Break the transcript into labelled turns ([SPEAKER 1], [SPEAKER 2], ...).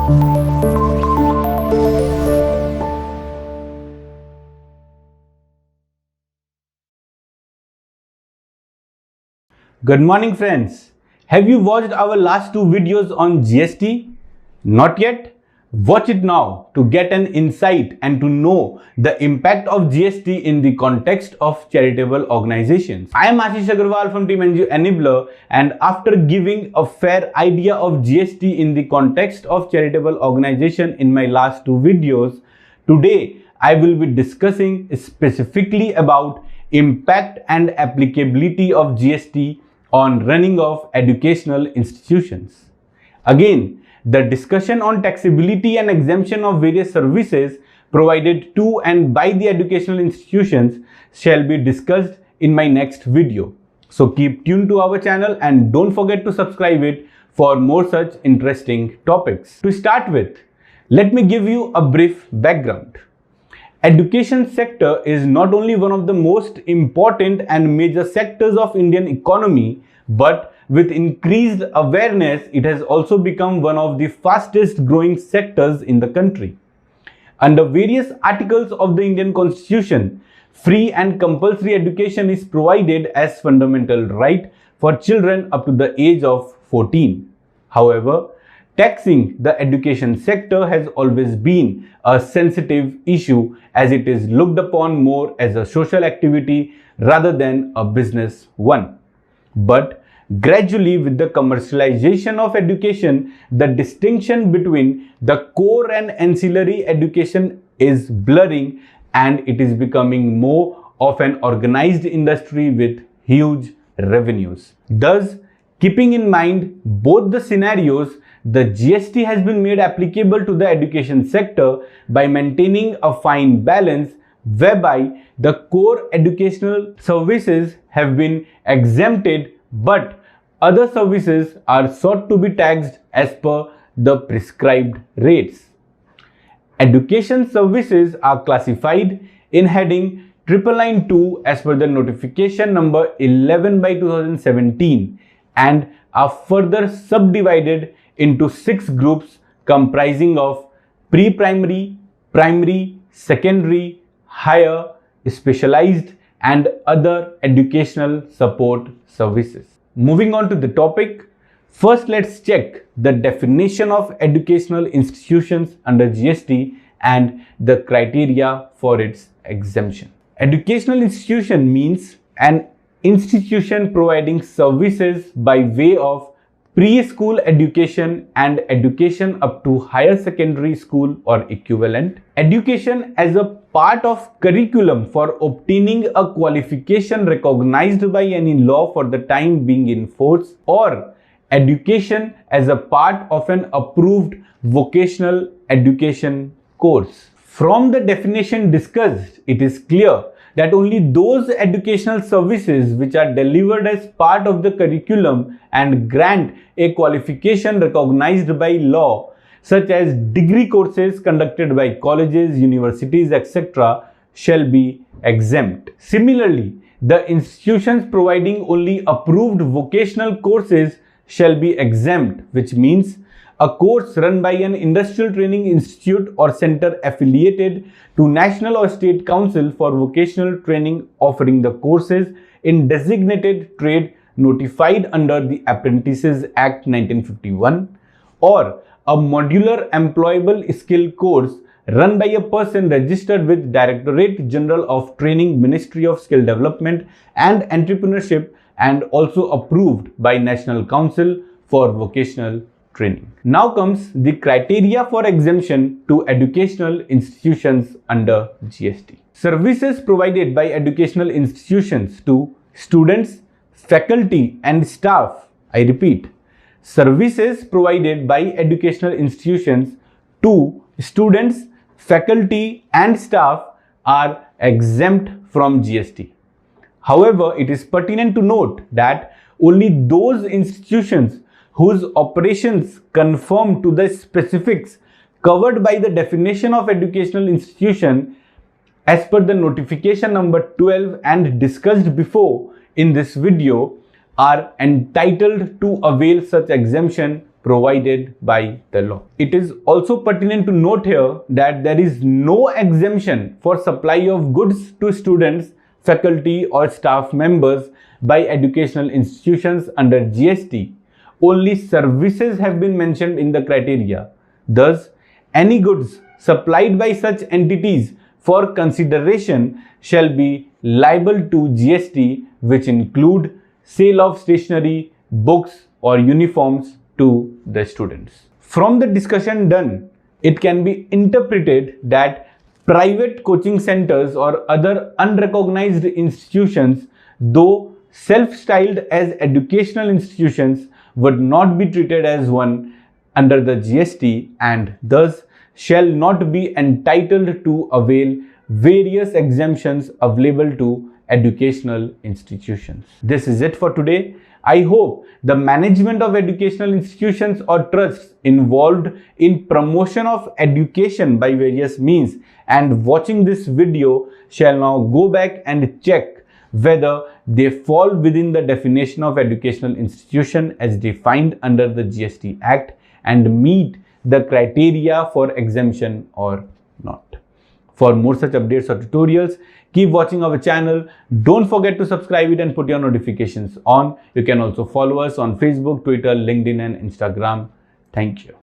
[SPEAKER 1] Good morning friends. Have you watched our last two videos on GST? Not yet? Watch it now to get an insight and to know the impact of GST in the context of charitable organizations. I am Ashish Agarwal from team NGOenabler, and after giving a fair idea of GST in the context of charitable organization in my last two videos, today I will be discussing specifically about impact and applicability of GST on running of educational institutions. Again, the discussion on taxability and exemption of various services provided to and by the educational institutions shall be discussed in my next video. So keep tuned to our channel and don't forget to subscribe it for more such interesting topics. To start with, let me give you a brief background. Education sector is not only one of the most important and major sectors of Indian economy, but with increased awareness, it has also become one of the fastest growing sectors in the country. Under various articles of the Indian Constitution, free and compulsory education is provided as fundamental right for children up to the age of 14. However, taxing the education sector has always been a sensitive issue, as it is looked upon more as a social activity rather than a business one. But gradually, with the commercialization of education, the distinction between the core and ancillary education is blurring, and it is becoming more of an organized industry with huge revenues. Thus, keeping in mind both the scenarios, the GST has been made applicable to the education sector by maintaining a fine balance whereby the core educational services have been exempted, but other services are sought to be taxed as per the prescribed rates. Education services are classified in heading 992 as per the notification number 11/2017 and are further subdivided into 6 groups comprising of pre-primary, primary, secondary, higher, specialized and other educational support services. Moving on to the topic, first let's check the definition of educational institutions under GST and the criteria for its exemption. Educational institution means an institution providing services by way of preschool education and education up to higher secondary school or equivalent, education as a part of curriculum for obtaining a qualification recognized by any law for the time being in force, or education as a part of an approved vocational education course. From the definition discussed, it is clear that only those educational services which are delivered as part of the curriculum and grant a qualification recognized by law, such as degree courses conducted by colleges, universities, etc., shall be exempt. Similarly, the institutions providing only approved vocational courses shall be exempt, which means a course run by an industrial training institute or center affiliated to National or State Council for Vocational Training offering the courses in designated trade notified under the Apprentices Act 1951, or a modular employable skill course run by a person registered with Directorate General of Training, Ministry of Skill Development and Entrepreneurship, and also approved by National Council for Vocational Training. Now comes the criteria for exemption to educational institutions under GST. Services provided by educational institutions to students, faculty and staff. I repeat, services provided by educational institutions to students, faculty and staff are exempt from GST. However, it is pertinent to note that only those institutions whose operations conform to the specifics covered by the definition of educational institution as per the notification number 12 and discussed before in this video are entitled to avail such exemption provided by the law. It is also pertinent to note here that there is no exemption for supply of goods to students, faculty or staff members by educational institutions under GST. Only services have been mentioned in the criteria. Thus, any goods supplied by such entities for consideration shall be liable to GST, which include sale of stationery, books or uniforms to the students. From the discussion done, it can be interpreted that private coaching centers or other unrecognized institutions, though self-styled as educational institutions, would not be treated as one under the GST and thus shall not be entitled to avail various exemptions available to educational institutions. This is it for today. I hope the management of educational institutions or trusts involved in promotion of education by various means and watching this video shall now go back and check whether they fall within the definition of educational institution as defined under the GST Act and meet the criteria for exemption or not. For more such updates or tutorials, keep watching our channel. Don't forget to subscribe it and put your notifications on. You can also follow us on Facebook, Twitter, LinkedIn and Instagram. Thank you.